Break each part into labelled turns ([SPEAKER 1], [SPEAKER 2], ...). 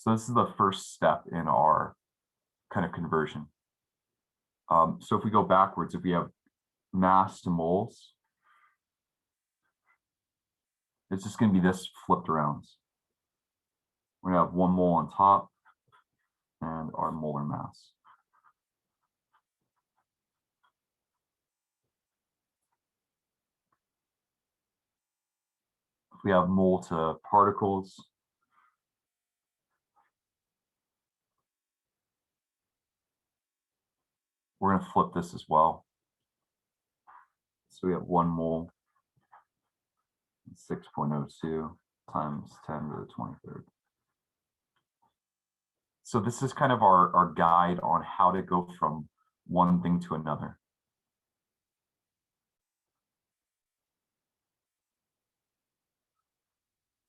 [SPEAKER 1] So this is the first step in our kind of conversion. So if we go backwards, if we have mass to moles, it's just going to be this flipped around. We're going to have 1 mole on top and our molar mass. If we have mole to particles, we're going to flip this as well. So we have 1 mole, 6.02 times 10 to the 23rd. So this is kind of our guide on how to go from one thing to another.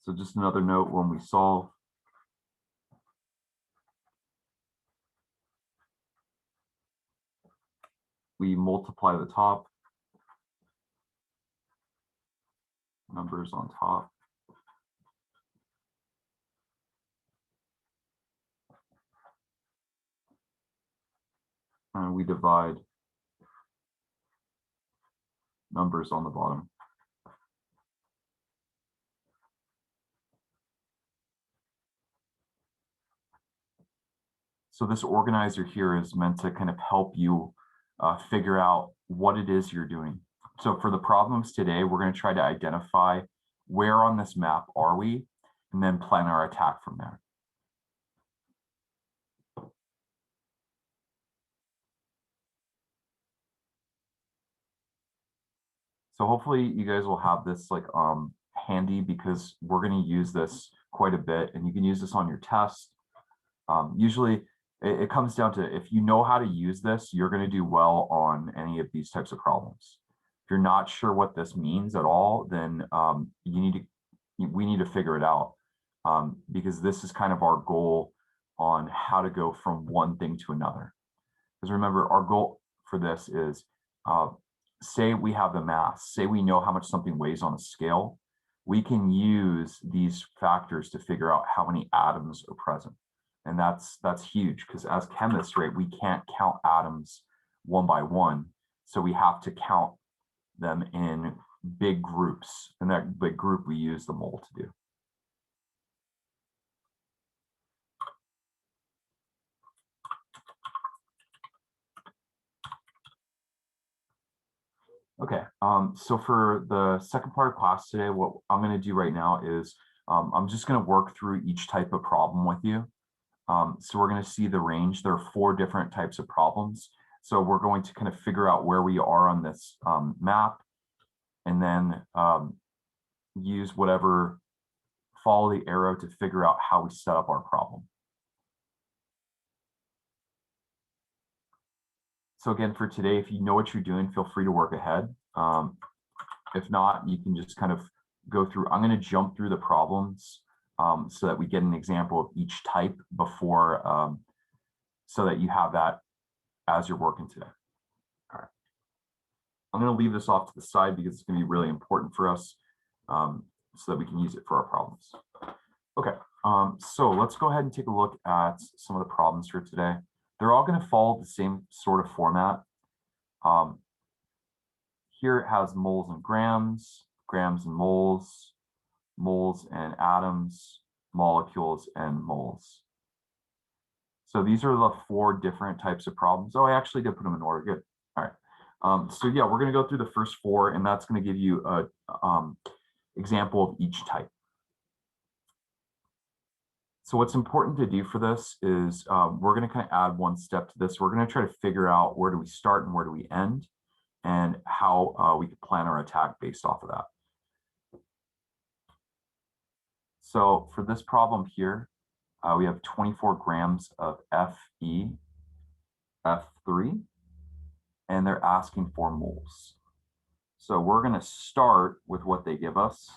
[SPEAKER 1] So just another note, when we solve, we multiply the top, numbers on top, and we divide numbers on the bottom. So this organizer here is meant to kind of help you figure out what it is you're doing. So for the problems today, we're going to try to identify where on this map are we, and then plan our attack from there. So hopefully you guys will have this like handy, because we're going to use this quite a bit, and you can use this on your test. Usually it comes down to, if you know how to use this, you're going to do well on any of these types of problems. If you're not sure what this means at all, then we need to figure it out, because this is kind of our goal on how to go from one thing to another. Because remember, our goal for this is, say we have the mass, say we know how much something weighs on a scale, we can use these factors to figure out how many atoms are present. And that's huge, because as chemists, right, we can't count atoms one by one. So we have to count them in big groups. And that big group we use the mole to do. Okay, so for the second part of class today, what I'm going to do right now is I'm just going to work through each type of problem with you. So we're going to see the range. There are 4 different types of problems. So we're going to kind of figure out where we are on this map, and then use whatever, follow the arrow to figure out how we set up our problem. So again, for today, if you know what you're doing, feel free to work ahead. If not, you can just kind of go through. I'm going to jump through the problems so that we get an example of each type before, so that you have that as you're working today. All right. I'm going to leave this off to the side because it's going to be really important for us, so that we can use it for our problems. Okay, so let's go ahead and take a look at some of the problems for today. They're all going to follow the same sort of format. Here it has moles and grams, grams and moles, moles and atoms, molecules and moles. So these are the 4 different types of problems. Oh, I actually did put them in order. Good. All right. So yeah, we're going to go through the first 4, and that's going to give you a example of each type. So what's important to do for this is we're going to kind of add one step to this. We're going to try to figure out where do we start and where do we end, and how we can plan our attack based off of that. So for this problem here, we have 24 grams of Fe, F3, and they're asking for moles. So we're going to start with what they give us.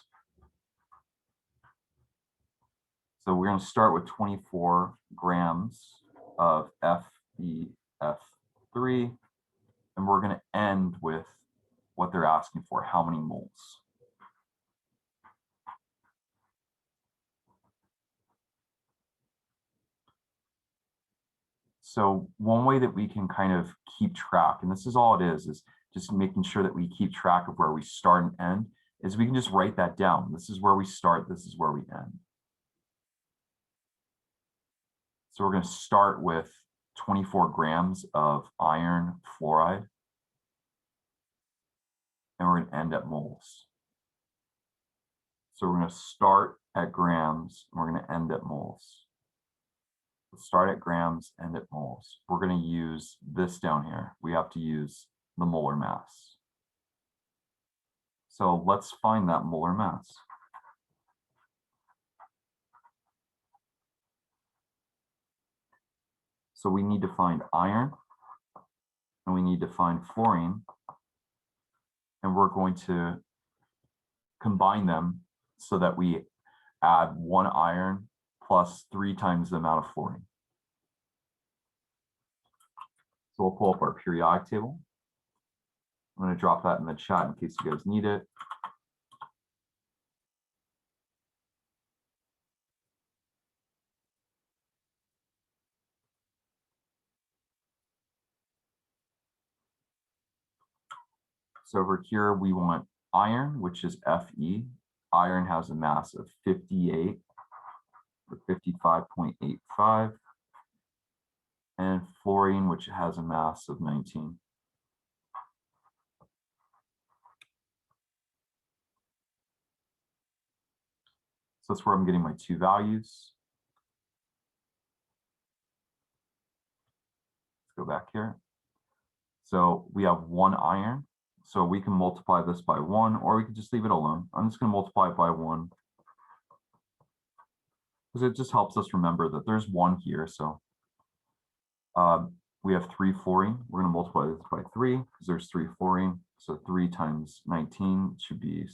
[SPEAKER 1] So we're going to start with 24 grams of FeF3, and we're going to end with what they're asking for, how many moles. So one way that we can kind of keep track, and this is all it is just making sure that we keep track of where we start and end, is we can just write that down. This is where we start, this is where we end. So we're going to start with 24 grams of iron fluoride, and we're going to end at moles. So we're going to start at grams, and we're going to end at moles. Let's start at grams, end at moles. We're going to use this down here. We have to use the molar mass. So let's find that molar mass. So we need to find iron, and we need to find fluorine, and we're going to combine them so that we add 1 iron plus 3 times the amount of fluorine. So we'll pull up our periodic table. I'm going to drop that in the chat in case you guys need it. So over here, we want iron, which is Fe. Iron has a mass of 58 or 55.85. And fluorine, which has a mass of 19. So that's where I'm getting my 2 values. Let's go back here. So we have 1 iron. So we can multiply this by 1, or we can just leave it alone. I'm just going to multiply it by 1 because it just helps us remember that there's 1 here. So we have 3 fluorine. We're going to multiply this by 3 because there's 3 fluorine. So 3 times 19 should be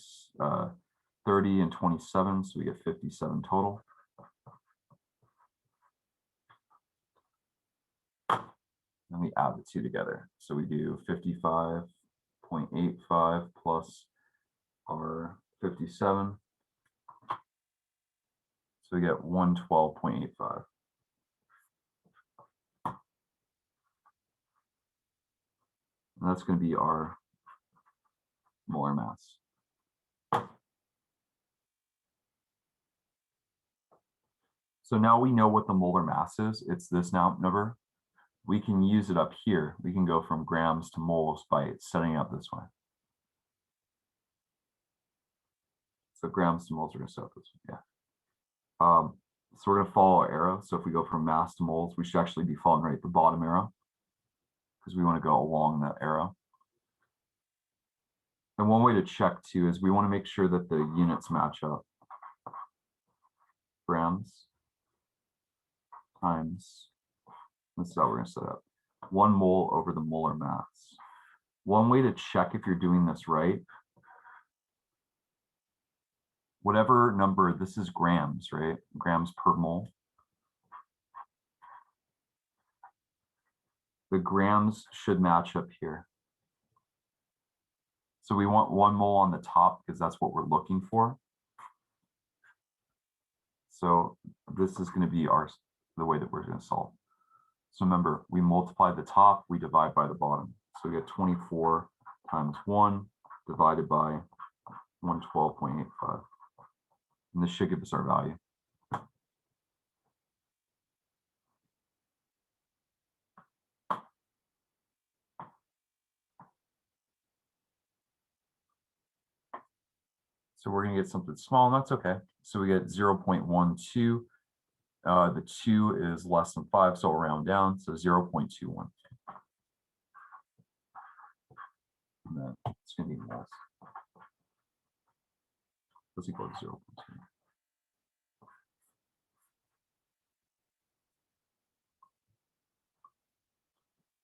[SPEAKER 1] 30 and 27. So we get 57 total. And we add the 2 together. So we do 55.85 plus our 57. So we get 112.85. And that's going to be our molar mass. So now we know what the molar mass is. It's this number. We can use it up here. We can go from grams to moles by setting it up this way. So grams to moles are going to set up this way. Yeah. So we're going to follow our arrow. So if we go from mass to moles, we should actually be following right at the bottom arrow because we want to go along that arrow. And one way to check too is we want to make sure that the units match up. Grams times, this is how we're going to set up, 1 mole over the molar mass. One way to check if you're doing this right, whatever number, this is grams, right? Grams per mole. The grams should match up here. So we want 1 mole on the top because that's what we're looking for. So this is going to be the way that we're going to solve. So remember, we multiply the top, we divide by the bottom. So we get 24 times 1 divided by 112.85. And this should give us our value. So we're going to get something small, and that's okay. So we get 0.12. The 2 is less than 5, so we'll round down. So 0.21. And then it's going to be moles. That's equal to 0.2.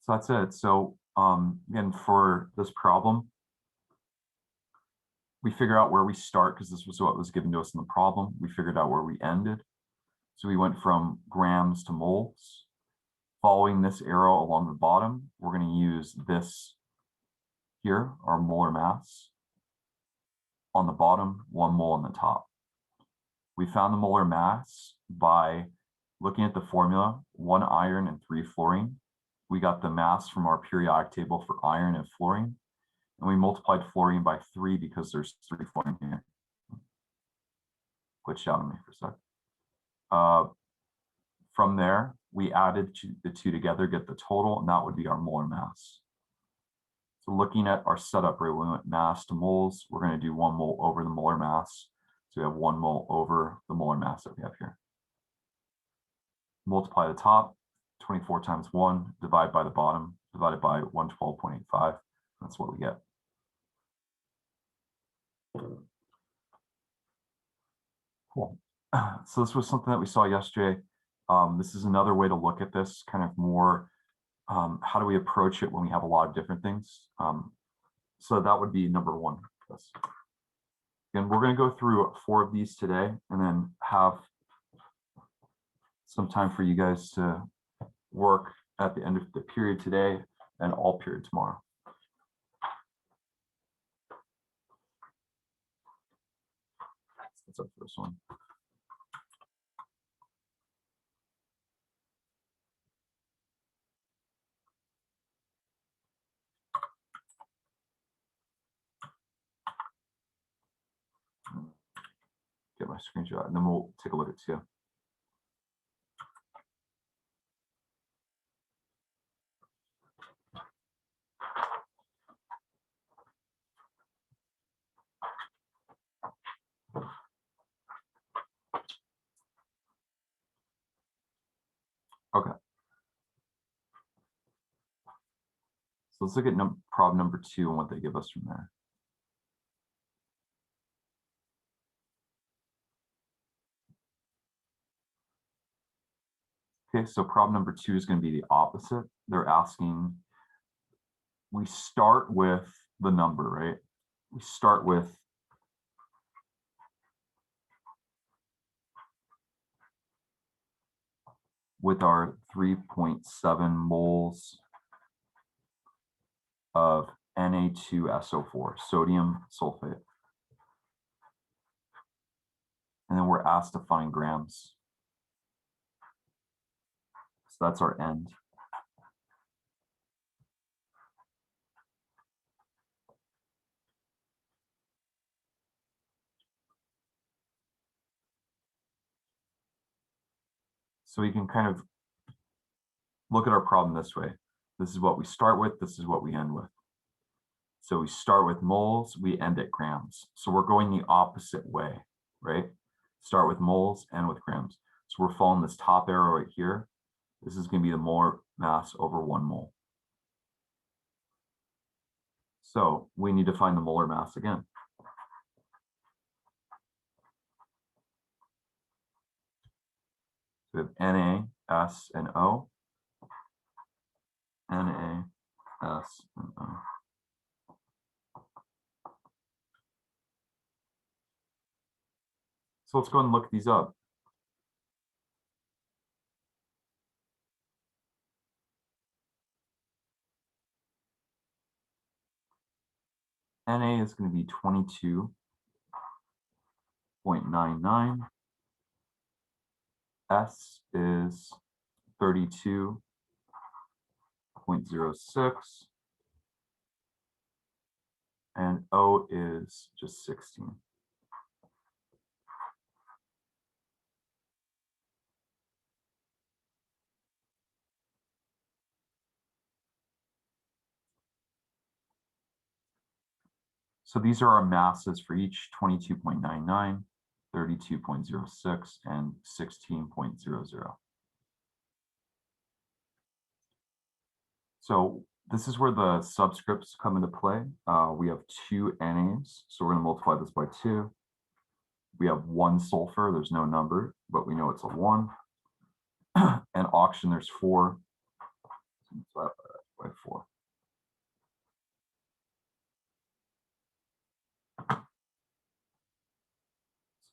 [SPEAKER 1] So that's it. So again, for this problem, we figure out where we start because this was what was given to us in the problem. We figured out where we ended. So we went from grams to moles. Following this arrow along the bottom, we're going to use this here, our molar mass. On the bottom, 1 mole on the top. We found the molar mass by looking at the formula, 1 iron and 3 fluorine, we got the mass from our periodic table for iron and fluorine, and we multiplied fluorine by 3 because there's 3 fluorine here. Glitched out on me for a sec. From there, we added the two together, get the total, and that would be our molar mass. So looking at our setup rate, we went mass to moles, we're going to do 1 mole over the molar mass. So we have 1 mole over the molar mass that we have here. Multiply the top, 24 times 1, divide by the bottom, divided by 112.85. That's what we get. Cool. So this was something that we saw yesterday. This is another way to look at this, kind of more, how do we approach it when we have a lot of different things? So that would be number 1. And we're going to go through 4 of these today and then have some time for you guys to work at the end of the period today and all period tomorrow. That's our first one. Get my screenshot and then we'll take a look at 2. Okay. So let's look at problem number 2 and what they give us from there. Okay, so problem number 2 is going to be the opposite. They're asking, we start with the number, right? We start with our 3.7 moles of Na2SO4, sodium sulfate. And then we're asked to find grams. So that's our end. So we can kind of look at our problem this way. This is what we start with, this is what we end with. So we start with moles, we end at grams. So we're going the opposite way, right? Start with moles, end with grams. So we're following this top arrow right here. This is going to be the molar mass over 1 mole. So we need to find the molar mass again. We have Na, S, and O. Na, S, and O. So let's go and look these up. Na is going to be 22.99. S is 32.06. And O is just 16. So these are our masses for each: 22.99, 32.06, and 16.00. So this is where the subscripts come into play. We have 2 NAs, so we're going to multiply this by 2. We have 1 sulfur, there's no number, but we know it's a 1. And oxygen, there's 4. So by 4.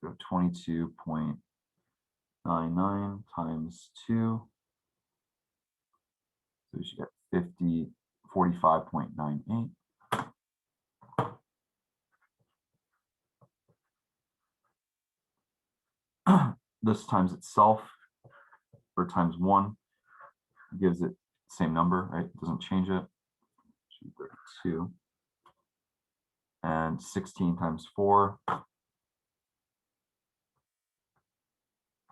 [SPEAKER 1] So 22.99 times 2. So we should get 45.98. This times itself or times 1 gives it the same number, right? It doesn't change it. 32. And 16 times 4,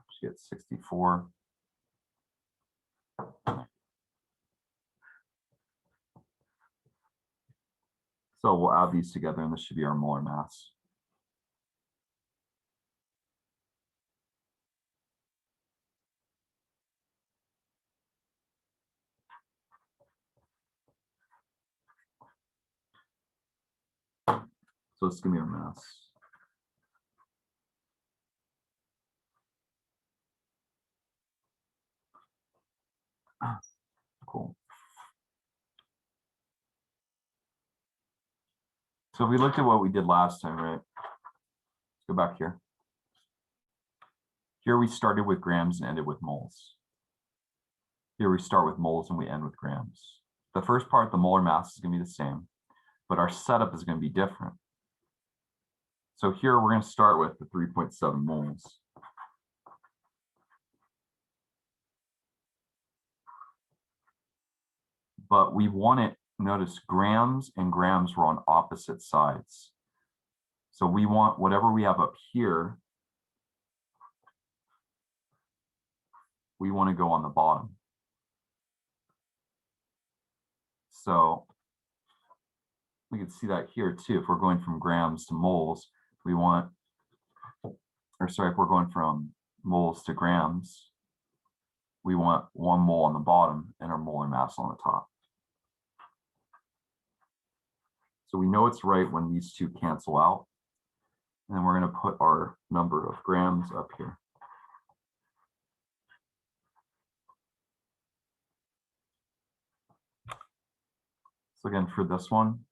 [SPEAKER 1] she gets 64. So we'll add these together and this should be our molar mass. So it's gonna be our mass. Cool. So if we looked at what we did last time, right? Let's go back here. Here we started with grams and ended with moles. Here we start with moles and we end with grams. The first part, the molar mass, is going to be the same, but our setup is going to be different. So here we're going to start with the 3.7 moles. But we want it, notice grams and grams were on opposite sides. So we want whatever we have up here, we want to go on the bottom. So we can see that here too. If we're going from grams to moles, we want, or sorry, if we're going from moles to grams, we want 1 mole on the bottom and our molar mass on the top. So we know it's right when these two cancel out. And then we're going to put our number of grams up here. So again, for this one,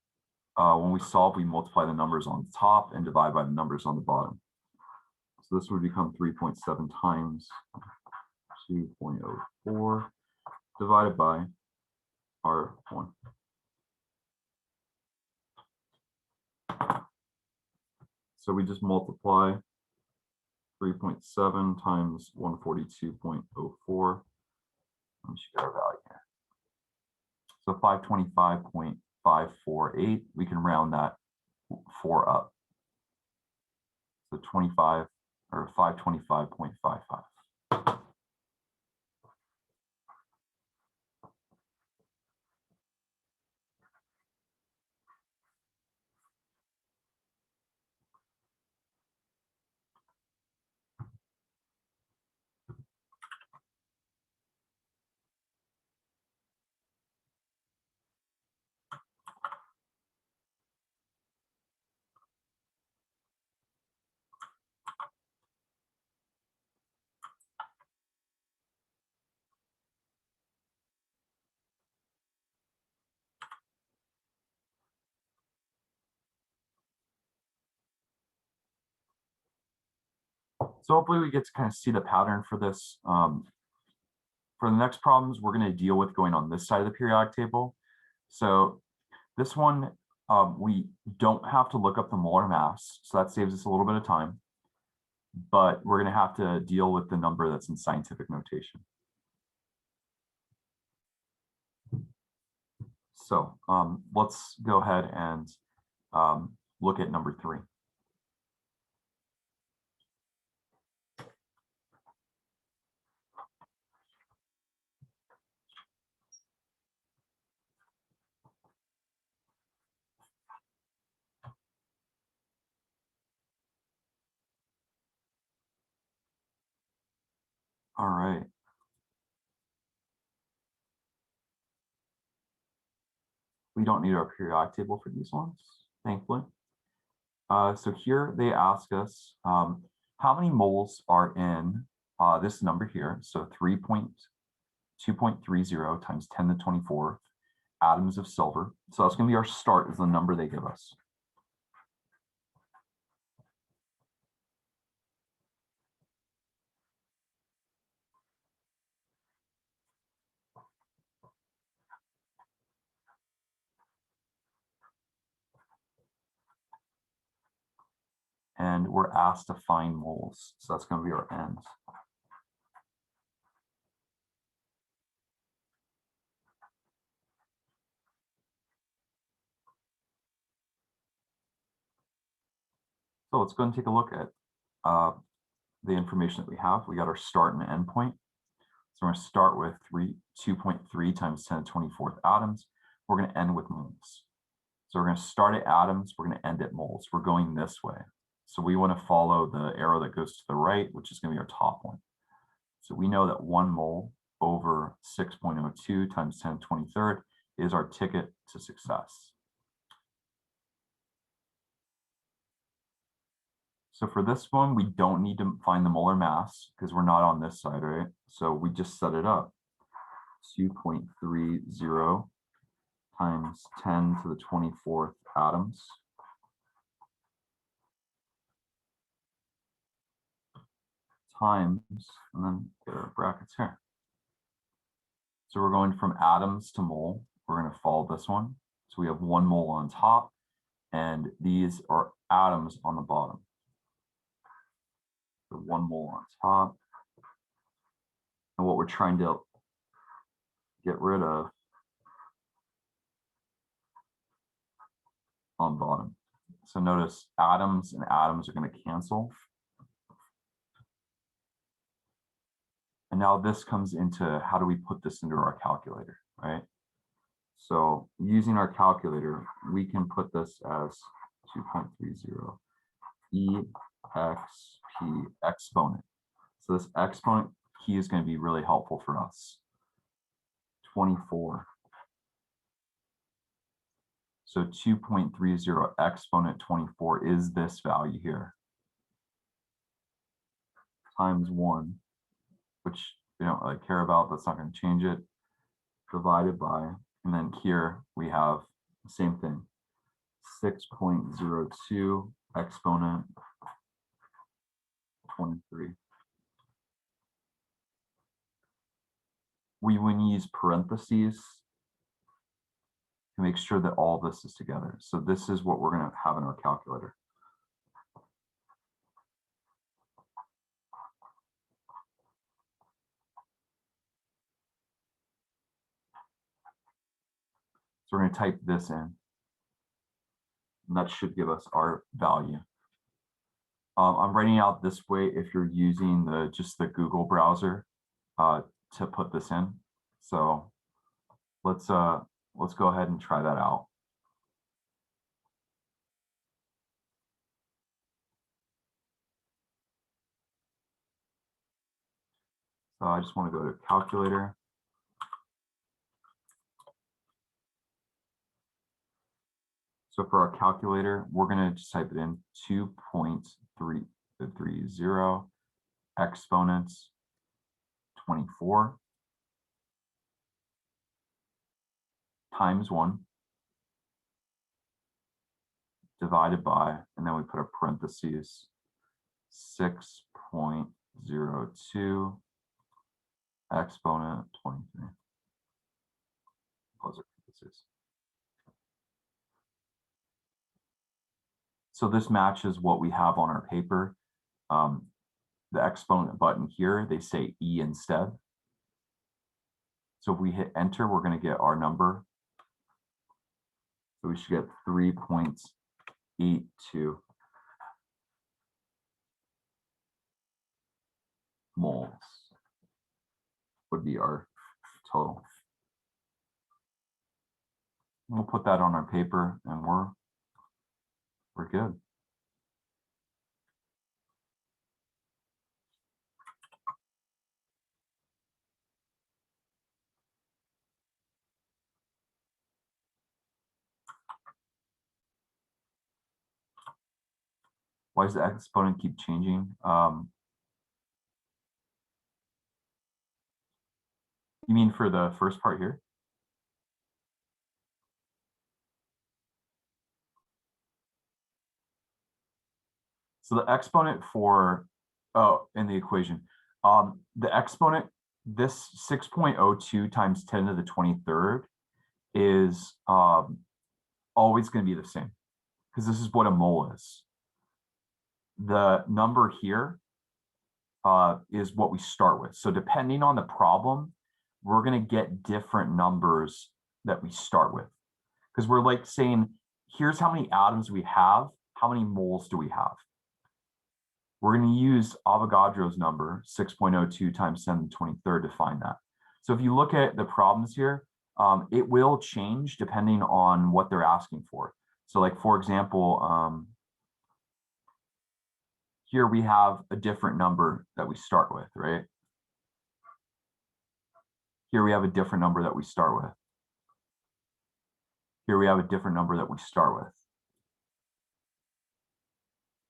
[SPEAKER 1] when we solve, we multiply the numbers on the top and divide by the numbers on the bottom. So this would become 3.7 times 2.04 divided by our 1. So we just multiply 3.7 times 142.04. We should get our value here. So 525.548, we can round that 4 up. So 25 or 525.55. So hopefully we get to kind of see the pattern for this. For the next problems, we're going to deal with going on this side of the periodic table. So this one, we don't have to look up the molar mass, so that saves us a little bit of time. But we're going to have to deal with the number that's in scientific notation. So let's go ahead and look at number 3. All right. We don't need our periodic table for these ones, thankfully. So here they ask us how many moles are in this number here. So 3.2.30 times 10 to the 24th atoms of silver. So that's going to be our start, is the number they give us. And we're asked to find moles. So that's going to be our end. So let's go and take a look at the information that we have. We got our start and end point. So we're going to start with 2.3 times 10 to the 24th atoms. We're going to end with moles. So we're going to start at atoms. We're going to end at moles. We're going this way. So we want to follow the arrow that goes to the right, which is going to be our top one. So we know that 1 mole over 6.02 times 10 to the 23rd is our ticket to success. So for this one, we don't need to find the molar mass because we're not on this side, right? So we just set it up. 2.30 times 10 to the 24th atoms times, and then get our brackets here. So we're going from atoms to mole. We're going to follow this one. So we have 1 mole on top, and these are atoms on the bottom. So 1 mole on top. And what we're trying to get rid of on bottom. So notice atoms and atoms are going to cancel. And now this comes into how do we put this into our calculator, right? So using our calculator, we can put this as 2.30 exp exponent. So this exponent key is going to be really helpful for us. 24. So 2.30 exponent 24 is this value here, times 1, which we don't really care about. That's not going to change it. Divided by, and then here we have the same thing. 6.02 exponent 23. We would use parentheses to make sure that all this is together. So this is what we're going to have in our calculator. So we're going to type this in, and that should give us our value. I'm writing out this way if you're using just the Google browser to put this in. So let's go ahead and try that out. So I just want to go to calculator. So for our calculator, we're going to just type it in 2.330 exponents 24 times 1 divided by, and then we put a parentheses, 6.02 exponent 23. Close our parentheses. So this matches what we have on our paper. The exponent button here, they say E instead. So if we hit enter, we're going to get our number. So we should get 3.82 moles would be our total. We'll put that on our paper and we're good. Why does the exponent keep changing? You mean for the first part here? So the exponent for, in the equation, the exponent, this 6.02 times 10 to the 23rd is always going to be the same because this is what a mole is. The number here is what we start with. So depending on the problem, we're going to get different numbers that we start with because we're like saying, here's how many atoms we have, how many moles do we have? we're going to use Avogadro's number, 6.02 times 10 to the 23rd, to find that. So if you look at the problems here, it will change depending on what they're asking for. So like, for example, here we have a different number that we start with, right? Here we have a different number that we start with. Here we have a different number that we start with.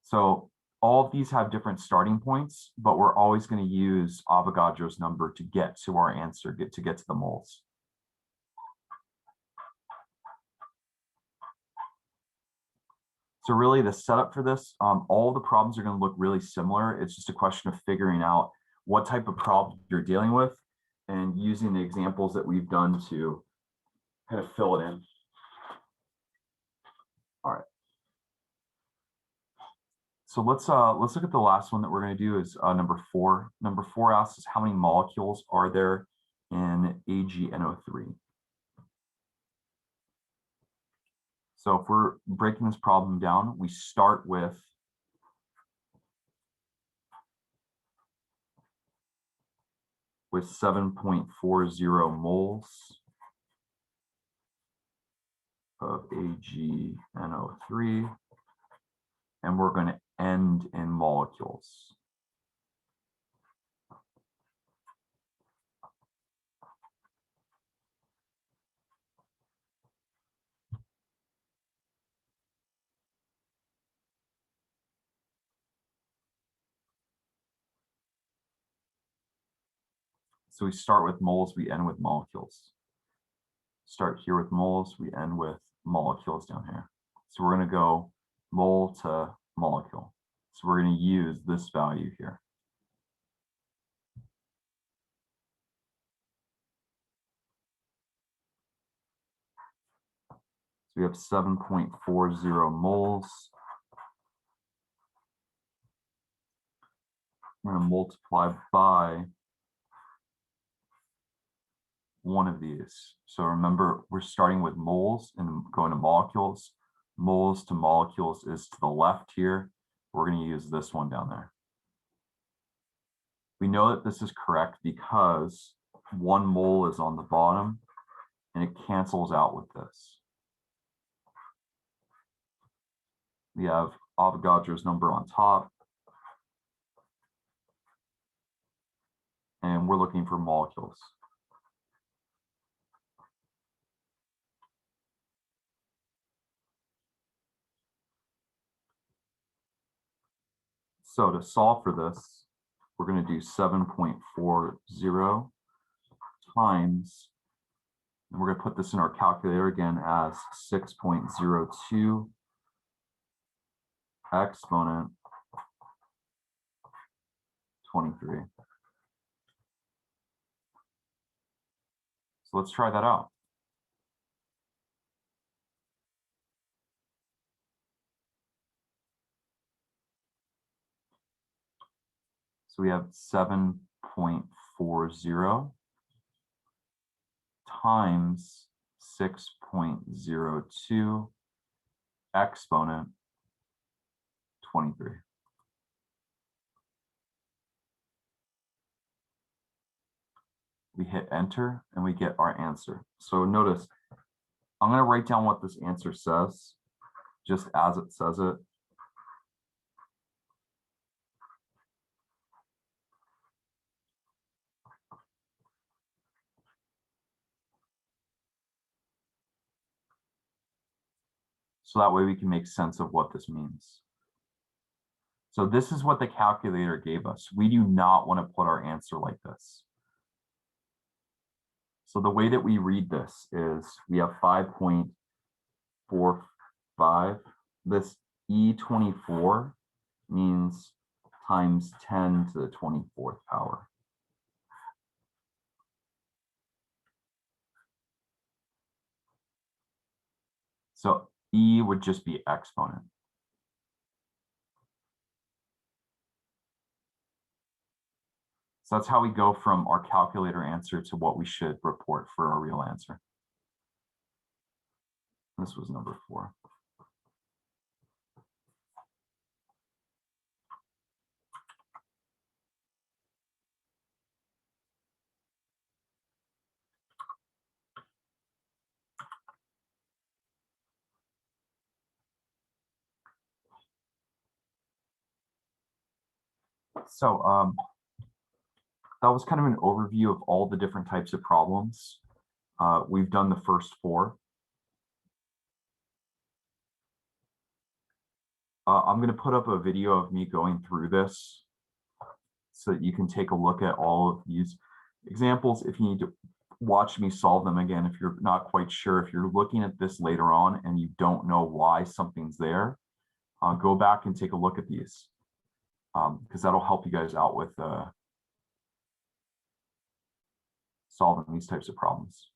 [SPEAKER 1] So all of these have different starting points, but we're always going to use Avogadro's number to get to our answer, to get to the moles. So really the setup for this, all the problems are going to look really similar. It's just a question of figuring out what type of problem you're dealing with and using the examples that we've done to kind of fill it in. All right. So let's look at the last one that we're going to do is number 4. Number 4 asks us how many molecules are there in AgNO3. So if we're breaking this problem down, we start with with 7.40 moles of AgNO3, and we're going to end in molecules. So we start with moles, we end with molecules. Start here with moles, we end with molecules down here. So we're going to go mole to molecule. So we're going to use this value here. So we have 7.40 moles. We're going to multiply by one of these. So remember, we're starting with moles and going to molecules. Moles to molecules is to the left here. We're going to use this one down there. We know that this is correct because 1 mole is on the bottom and it cancels out with this. We have Avogadro's number on top, and we're looking for molecules. So to solve for this, we're going to do 7.40 times, and we're going to put this in our calculator again as 6.02 exponent 23. So let's try that out. So we have 7.40 times 6.02 exponent 23. We hit enter and we get our answer. So notice, I'm going to write down what this answer says, just as it says it. So that way we can make sense of what this means. So this is what the calculator gave us. We do not want to put our answer like this. So the way that we read this is we have 5.45. This E24 means times 10 to the 24th power. So E would just be exponent. So that's how we go from our calculator answer to what we should report for our real answer. This was number 4. So that was kind of an overview of all the different types of problems. We've done the first 4. I'm going to put up a video of me going through this so that you can take a look at all of these examples. If you need to watch me solve them again, if you're not quite sure, if you're looking at this later on and you don't know why something's there, go back and take a look at these, because that'll help you guys out with solving these types of problems.